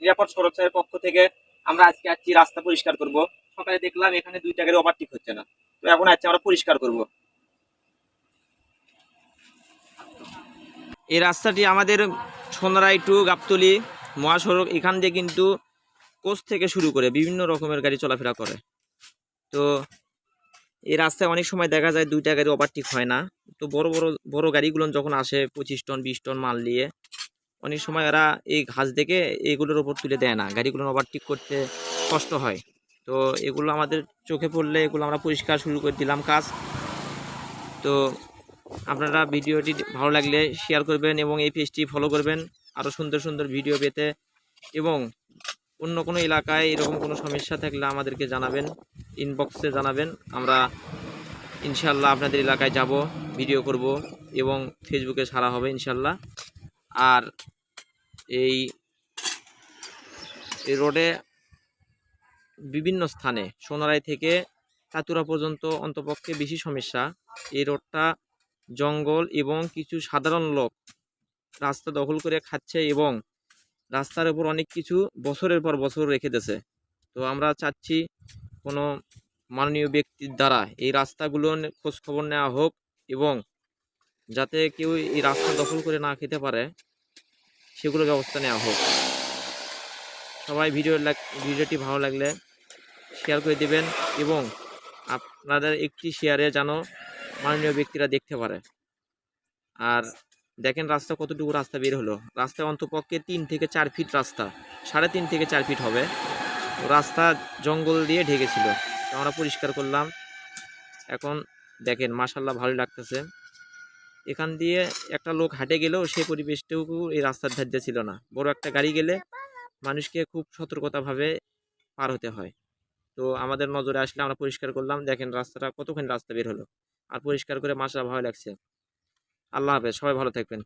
নিরাপদ সড়কের পক্ষ থেকে আমরা আজকে আসছি রাস্তা পরিষ্কার করব। সকালে দেখলাম এখানে 2টা গাড়ি ওভারটেক হচ্ছে না, তো এখন আজকে আমরা পরিষ্কার করব। এই রাস্তাটি আমাদের সোনারাই টু গাবতলী মহাসড়ক, এখান দিয়ে কিন্তু কোচ থেকে শুরু করে বিভিন্ন রকমের গাড়ি চলাফেরা করে। তো এই রাস্তায় অনেক সময় দেখা যায় 2টা গাড়ি ওভারটেক হয় না। তো বড় বড় বড় গাড়িগুলো যখন আসে 25 টন 20 টন মাল নিয়ে, অনেক সময় এরা এই ঘাস দেখে এগুলোর ওপর তুলে দেয় না, গাড়িগুলো ওভারটেক করতে কষ্ট হয়। তো এগুলো আমাদের চোখে পড়লে এগুলো আমরা পরিষ্কার শুরু করে দিলাম কাজ। তো আপনারা ভিডিওটি ভালো লাগলে শেয়ার করবেন এবং এই পেজটি ফলো করবেন আরও সুন্দর সুন্দর ভিডিও পেতে। এবং অন্য কোনো এলাকায় এরকম কোনো সমস্যা থাকলে আমাদেরকে জানাবেন, ইনবক্সে জানাবেন। আমরা ইনশাল্লাহ আপনাদের এলাকায় যাব, ভিডিও করব এবং ফেসবুকে ছাড়া হবে ইনশাল্লাহ। আর এই রোডে বিভিন্ন স্থানে সোনারাই থেকে চাতুরা পর্যন্ত অন্তপক্ষে বেশি সমস্যা। এই রোডটা জঙ্গল এবং কিছু সাধারণ লোক রাস্তা দখল করে খাচ্ছে এবং রাস্তার উপর অনেক কিছু বছরের পর বছর রেখে দিয়েছে। তো আমরা চাচ্ছি কোনো মাননীয় ব্যক্তির দ্বারা এই রাস্তাগুলো খোঁজ খবর নেওয়া হোক এবং যাতে কেউ এই রাস্তা দখল করে না খেতে পারে সেগুলো ব্যবস্থা নেওয়া হোক। সবাই ভিডিওটি ভালো লাগলে শেয়ার করে দিবেন এবং আপনাদের একটি শেয়ারে যেন মাননীয় ব্যক্তিরা দেখতে পারে। আর দেখেন রাস্তা কতটুকু রাস্তা বের হলো, রাস্তায় অন্তপক্ষে 3 থেকে 4 ফিট রাস্তা, 3.5 থেকে 4 ফিট হবে। রাস্তা জঙ্গল দিয়ে ঢেকেছিল, তো আমরা পরিষ্কার করলাম। এখন দেখেন মাশাল্লাহ ভালো লাগতেছে। এখান দিয়ে একটা লোক হাঁটে গেলেও সে পরিবেশটুকু এই রাস্তার ধার্য ছিল না। বড় একটা গাড়ি গেলে মানুষকে খুব সতর্কতাভাবে পার হতে হয়। তো আমাদের নজরে আসলে আমরা পরিষ্কার করলাম। দেখেন রাস্তাটা কতখানি রাস্তা বের হলো, আর পরিষ্কার করে মাশাল্লাহ ভালো লাগছে। আল্লাহ হাফেজ, সবাই ভালো থাকবেন।